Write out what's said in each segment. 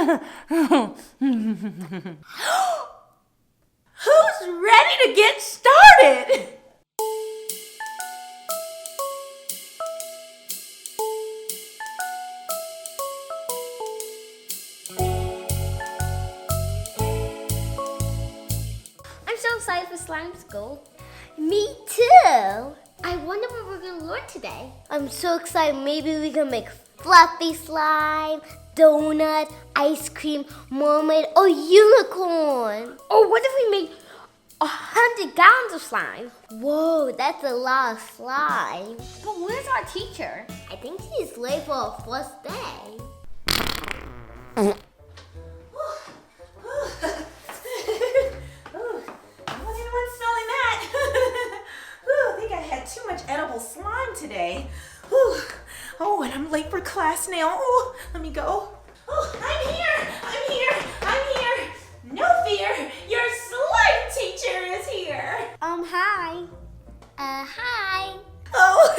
Who's ready to get started? I'm so excited for slime school. Me too. I wonder what we're going to learn today. I'm so excited. Maybe we can make fluffy slime, donut, ice cream, mermaid, or unicorn. Or what if we made 100 gallons of slime? Whoa, that's a lot of slime. But where's our teacher? I think he's late for our first day. Too much edible slime today. Whew. Oh, and I'm late for class now. Oh, let me go. Oh, I'm here. No fear. Your slime teacher is here. Hi. Hi. Oh.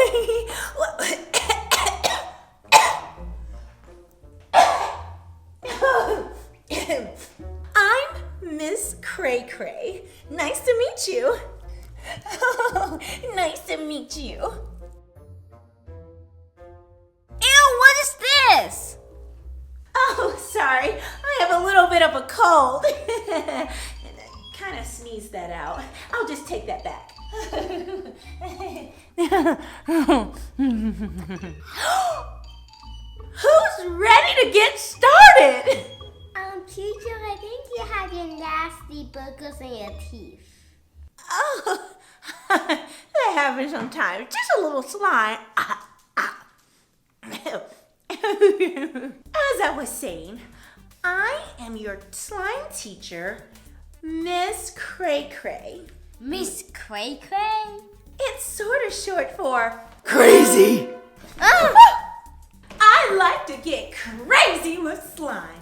I'm Miss CrayCray. Nice to meet you. Oh, nice to meet you. Ew, what is this? Oh, sorry. I have a little bit of a cold. And I kind of sneezed that out. I'll just take that back. Who's ready to get started? Teacher, I think you have your nasty boogers in your teeth. Oh, that happens sometimes. Just a little slime. As I was saying, I am your slime teacher, Miss CrayCray. Miss CrayCray? It's sort of short for crazy. I like to get crazy with slime.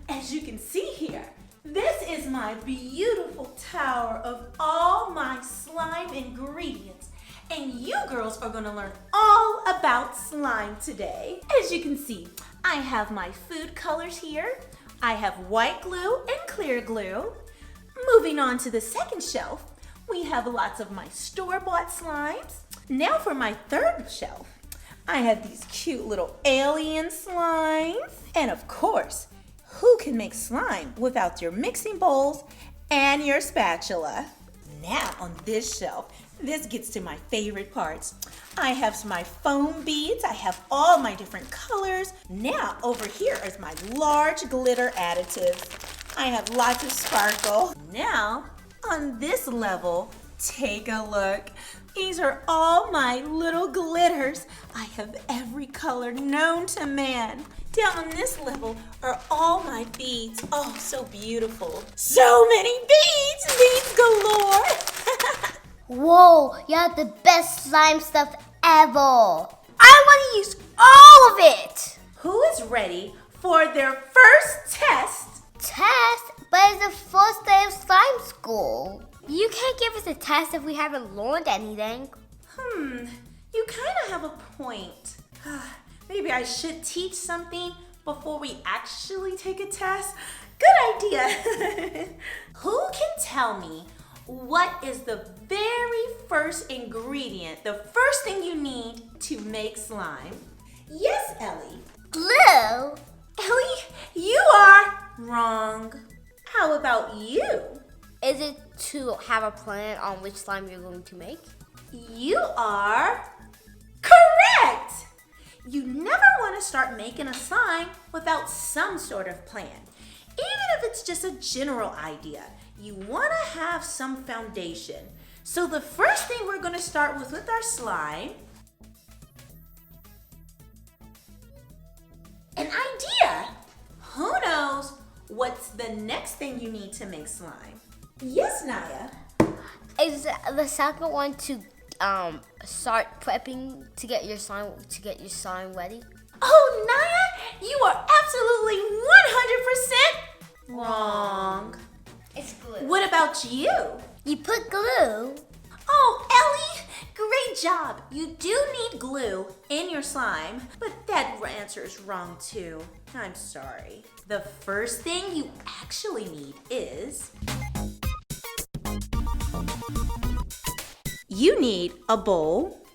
As you can see here, this is my beautiful tower of all my slime ingredients. And you girls are gonna learn all about slime today. As you can see, I have my food colors here. I have white glue and clear glue. Moving on to the second shelf, we have lots of my store-bought slimes. Now for my third shelf, I have these cute little alien slimes. And of course, who can make slime without your mixing bowls and your spatula? Now on this shelf, this gets to my favorite parts. I have my foam beads. I have all my different colors. Now over here is my large glitter additives. I have lots of sparkle. Now on this level, take a look. These are all my little glitters. I have every color known to man. Down on this level are all my beads. Oh, so beautiful. So many beads! Beads galore! Whoa, you have the best slime stuff ever. I want to use all of it. Who is ready for their first test? Test? But it's the first day of slime school. You can't give us a test if we haven't learned anything. You kind of have a point. Maybe I should teach something before we actually take a test. Good idea. Who can tell me what is the very first ingredient, the first thing you need to make slime? Yes, Ellie. Glue? Ellie, you are wrong. How about you? Is it to have a plan on which slime you're going to make? You are correct. You never want to start making a slime without some sort of plan. Even if it's just a general idea, you want to have some foundation. So the first thing we're going to start with our slime, an idea. Who knows what's the next thing you need to make slime? Yes, NAiah. Is the second one to start prepping to get your slime ready? Oh, NAiah, you are absolutely 100% wrong. It's glue. What about you? You put glue. Oh, Ellie, great Great job! You do need glue in your slime, but that answer is wrong too. I'm sorry. The first thing you actually need is... you need a bowl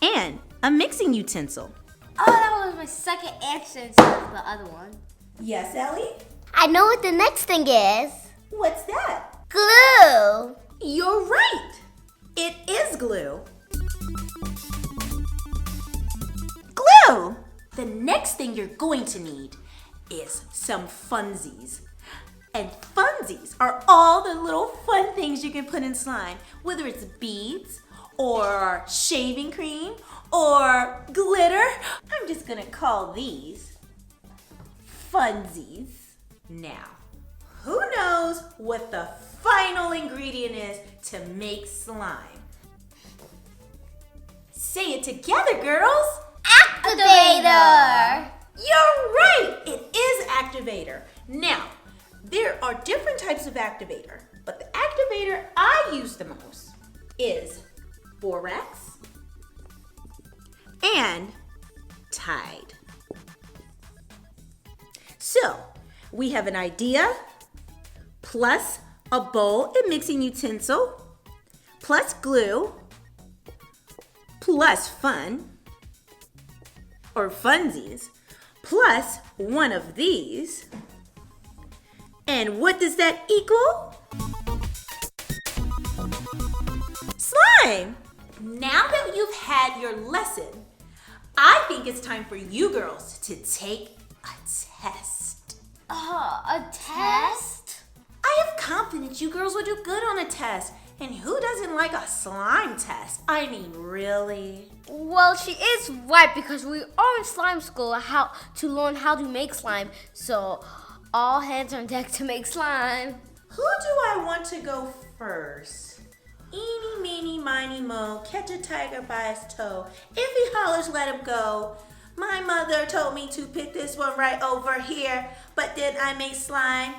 and a mixing utensil. Oh, that was my second answer instead of the other one. Yes, Ellie? I know what the next thing is. What's that? Glue. You're right. It is glue. Glue! The next thing you're going to need is some funsies. And funsies are all the little fun things you can put in slime, whether it's beads or shaving cream or glitter. I'm just gonna call these funsies. Now, who knows what the final ingredient is to make slime? Say it together, girls. Activator. You're right. It is Activator. Now, there are different types of activator, but the activator I use the most is borax and Tide. So, we have an idea plus a bowl and mixing utensil plus glue plus fun or funsies plus one of these. And what does that equal? Slime! Now that you've had your lesson, I think it's time for you girls to take a test. A test? I have confidence you girls will do good on a test. And who doesn't like a slime test? I mean, really? Well, she is right because we are in slime school to learn how to make slime. So all hands on deck to make slime. Who do I want to go first? Eeny, meeny, miny, moe, catch a tiger by his toe. If he hollers, let him go. My mother told me to pick this one right over here, but then I made slime.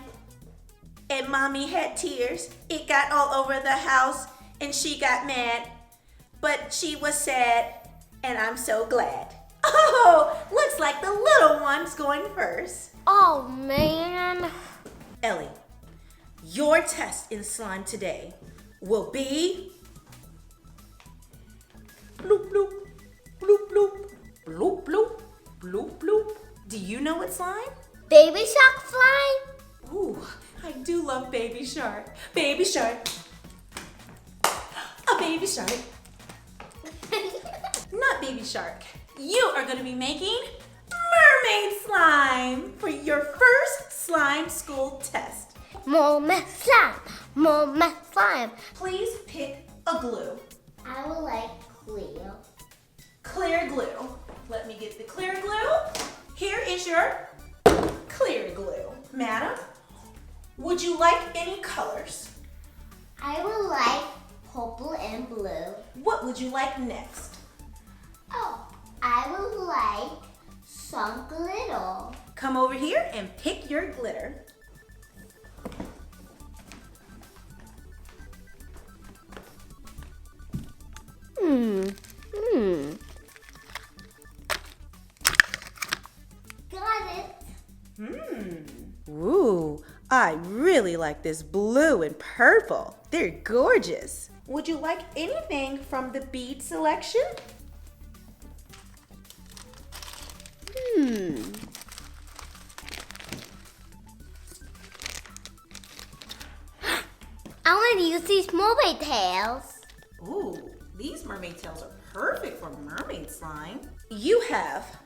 And mommy had tears. It got all over the house and she got mad. But she was sad and I'm so glad. Oh, looks like the little one's going first. Oh, man. Ellie, your test in slime today will be bloop, bloop, bloop, bloop, bloop, bloop, bloop, bloop. Do you know what slime? Baby shark slime? Ooh, I do love Baby Shark. Baby Shark. A Baby Shark. Not Baby Shark. You are going to be making mermaid slime for your first slime school test. Mermaid slime. Mermaid slime. Please pick a glue. I would like clear. Clear glue. Let me get the clear glue. Here is your clear glue. Madam, would you like any colors? I would like purple and blue. What would you like next? Oh, I would like some glitter. Come over here and pick your glitter. Got it. Ooh, I really like this blue and purple. They're gorgeous. Would you like anything from the bead selection? I want to use these mermaid tails. Ooh, these mermaid tails are perfect for mermaid slime. You have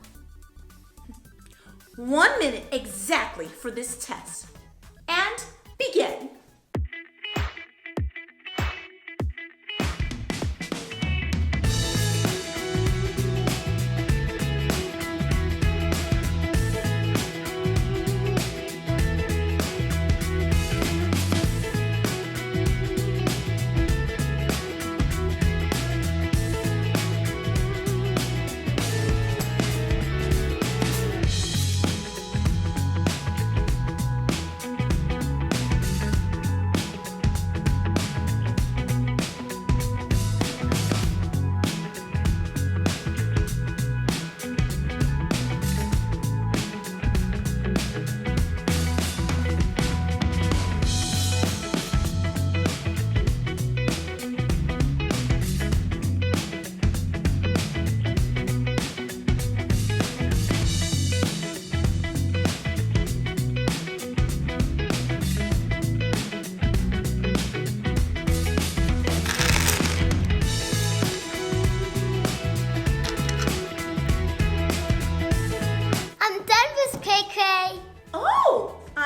1 minute exactly for this test. And begin.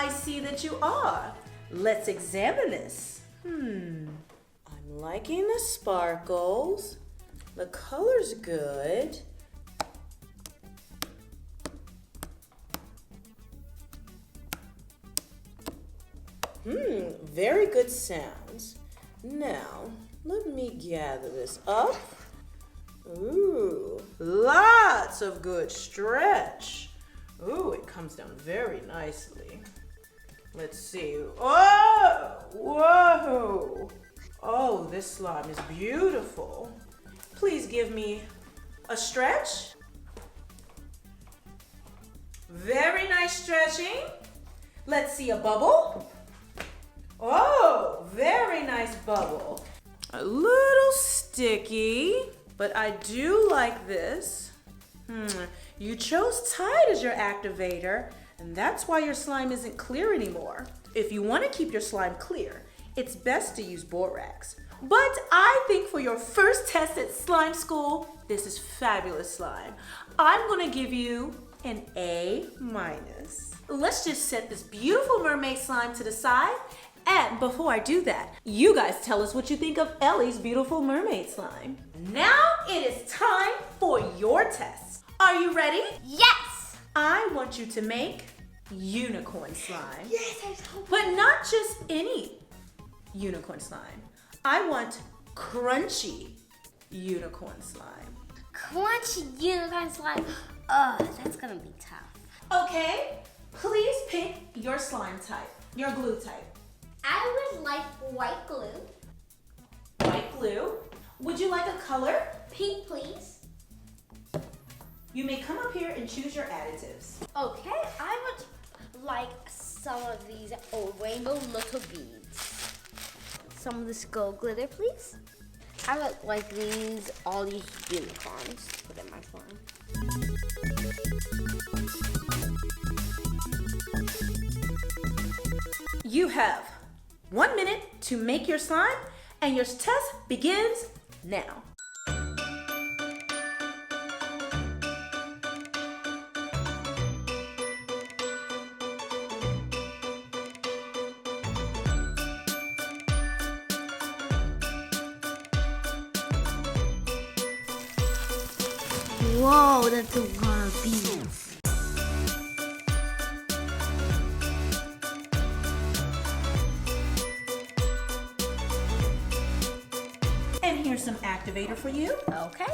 I see that you are. Let's examine this. I'm liking the sparkles. The color's good. Very good sounds. Now, let me gather this up. Ooh, lots of good stretch. Ooh, it comes down very nicely. Let's see. Oh, whoa. Oh, this slime is beautiful. Please give me a stretch. Very nice stretching. Let's see a bubble. Oh, very nice bubble. A little sticky, but I do like this. You chose Tide as your activator, and that's why your slime isn't clear anymore. If you want to keep your slime clear, it's best to use borax. But I think for your first test at slime school, this is fabulous slime. I'm gonna give you an A-. Let's just set this beautiful mermaid slime to the side. And before I do that, you guys tell us what you think of Elli's beautiful mermaid slime. Now it is time for your test. Are you ready? Yes! I want you to make unicorn slime. Yes, I told you. But not just any unicorn slime. I want crunchy unicorn slime. Crunchy unicorn slime. That's gonna be tough. Okay, please pick your slime type, your glue type. I would like white glue. White glue. Would you like a color? Pink, please. You may come up here and choose your additives. Okay, I would like some of these rainbow little beads. Some of this gold glitter, please. I would like all these unicorns to put in my slime. You have 1 minute to make your slime, and your test begins now. Whoa, that's a lot of beads. And here's some activator for you. Okay.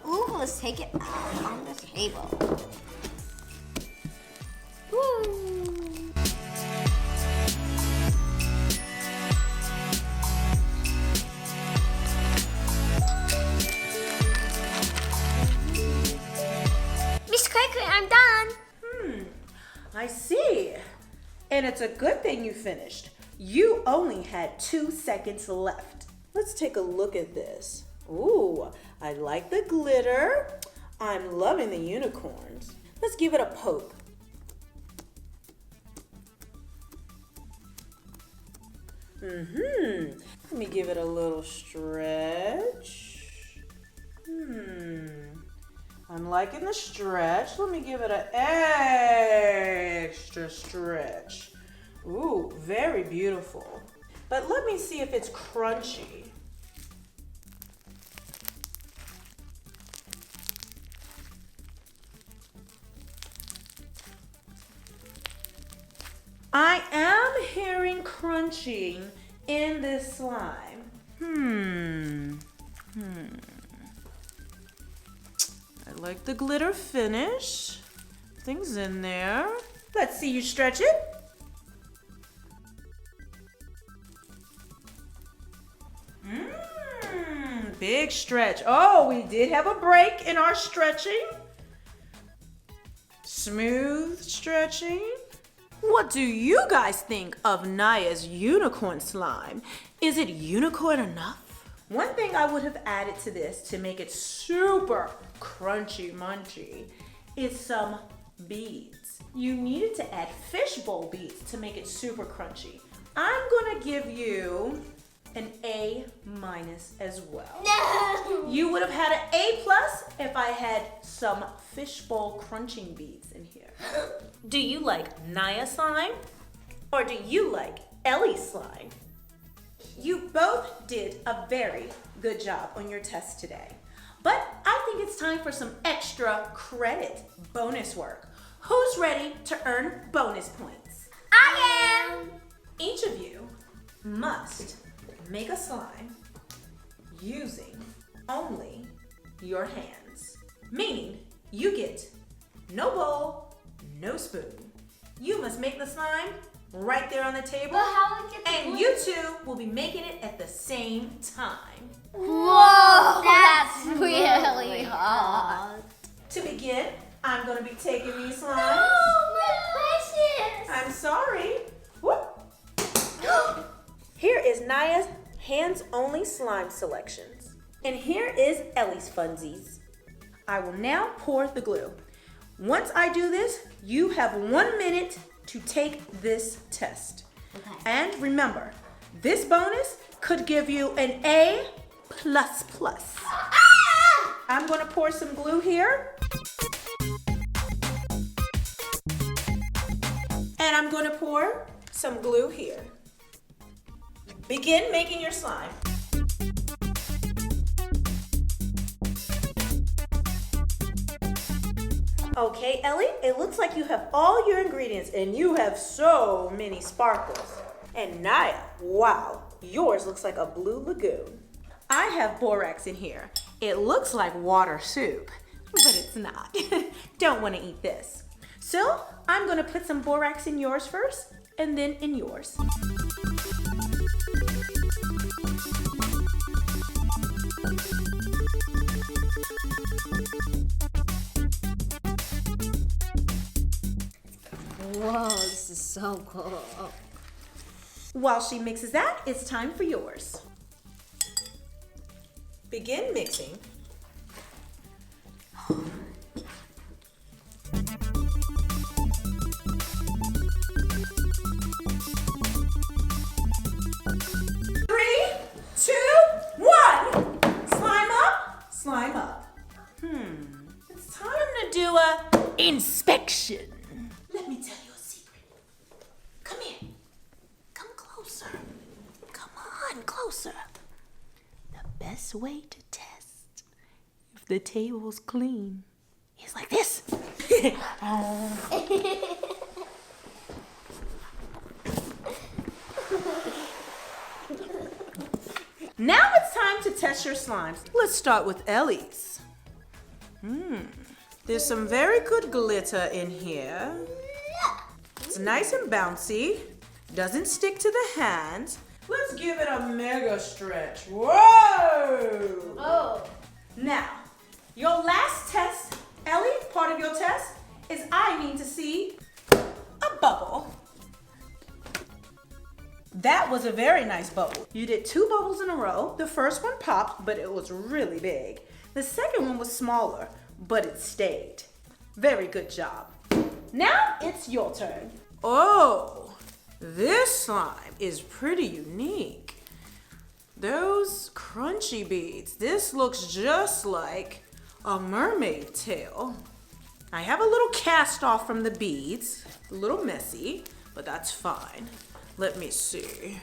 Ooh, let's take it out on the table. Woo! Miss CrayCray, I'm done. I see. And it's a good thing you finished. You only had 2 seconds left. Let's take a look at this. Ooh, I like the glitter. I'm loving the unicorns. Let's give it a poke. Let me give it a little stretch. I'm liking the stretch. Let me give it an extra stretch. Ooh, very beautiful. But let me see if it's crunchy. I am hearing crunching in this slime. I like the glitter finish. Things in there. Let's see you stretch it. Big stretch. Oh, we did have a break in our stretching. Smooth stretching. What do you guys think of NAiah's unicorn slime? Is it unicorn enough? One thing I would have added to this to make it super crunchy munchy is some beads. You needed to add fishbowl beads to make it super crunchy. I'm gonna give you an A- as well. No! You would have had an A+ if I had some fishbowl crunching beads in here. Do you like NAiah slime? Or do you like Elli slime? You both did a very good job on your test today. But I think it's time for some extra credit bonus work. Who's ready to earn bonus points? I am! Each of you must make a slime using only your hands. Meaning you get no bowl, no spoon. You must make the slime right there on the table. But how would we get the and glue? you two will be making it at the same time. Whoa, that's really hard. To begin, I'm going to be taking these slimes. Oh, my precious! I'm sorry. Whoop. Here is NAiah's hands-only slime selections. And here is Elli's funsies. I will now pour the glue. Once I do this, you have 1 minute to take this test. Okay. And remember, this bonus could give you an A++. Ah! I'm going to pour some glue here. And I'm going to pour some glue here. Begin making your slime. Okay, Elli, it looks like you have all your ingredients and you have so many sparkles. And NAiah, wow, yours looks like a blue lagoon. I have borax in here. It looks like water soup, but it's not. Don't want to eat this. So I'm going to put some borax in yours first and then in yours. Whoa, this is so cool. While she mixes that, it's time for yours. Begin mixing. Three, two, one. Slime up, slime up. It's time to do a inspection. Let me tell you a secret. Come here. Come closer. Come on, closer. The best way to test if the table's clean is like this. Now it's time to test your slimes. Let's start with Elli's. There's some very good glitter in here. It's nice and bouncy. Doesn't stick to the hands. Let's give it a mega stretch. Whoa! Oh. Now, your last test, Elli, part of your test, is I need to see a bubble. That was a very nice bubble. You did 2 bubbles in a row. The first one popped, but it was really big. The second one was smaller, but it stayed. Very good job. Now it's your turn. Oh, this slime is pretty unique. Those crunchy beads. This looks just like a mermaid tail. I have a little cast off from the beads. A little messy, but that's fine. Let me see.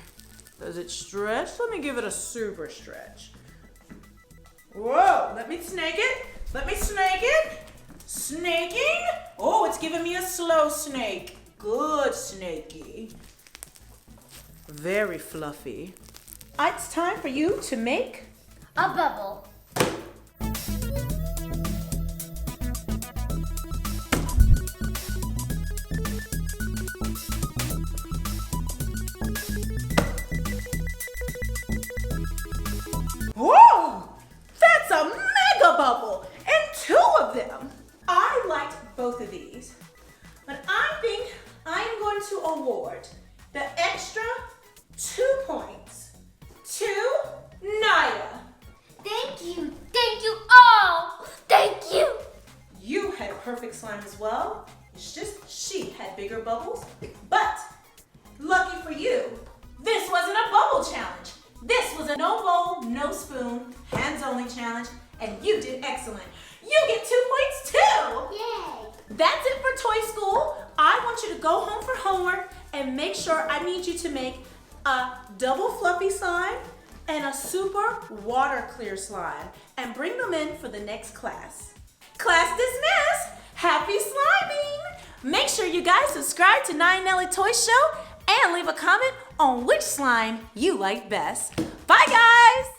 Does it stretch? Let me give it a super stretch. Whoa, let me snake it. Let me snake it. Snaking. Oh, it's giving me a slow snake. Good snaky. Very fluffy. It's time for you to make A bubble. Whoa! That's a mega bubble! And 2 of them! I liked both of these, but I think I'm going to award the extra 2 points to NAiah. Thank you. Thank you all. Thank you. You had a perfect slime as well. It's just she had bigger bubbles. But lucky for you, this wasn't a bubble challenge. This was a no bowl, no spoon, hands only challenge, and you did excellent. You get 2 points too. Yay! That's it for Toy School. I want you to go home for homework and make sure I need you to make a double fluffy slime and a super water clear slime and bring them in for the next class. Class dismissed. Happy sliming. Make sure you guys subscribe to NAiah and Elli Toy Show and leave a comment on which slime you like best. Bye guys.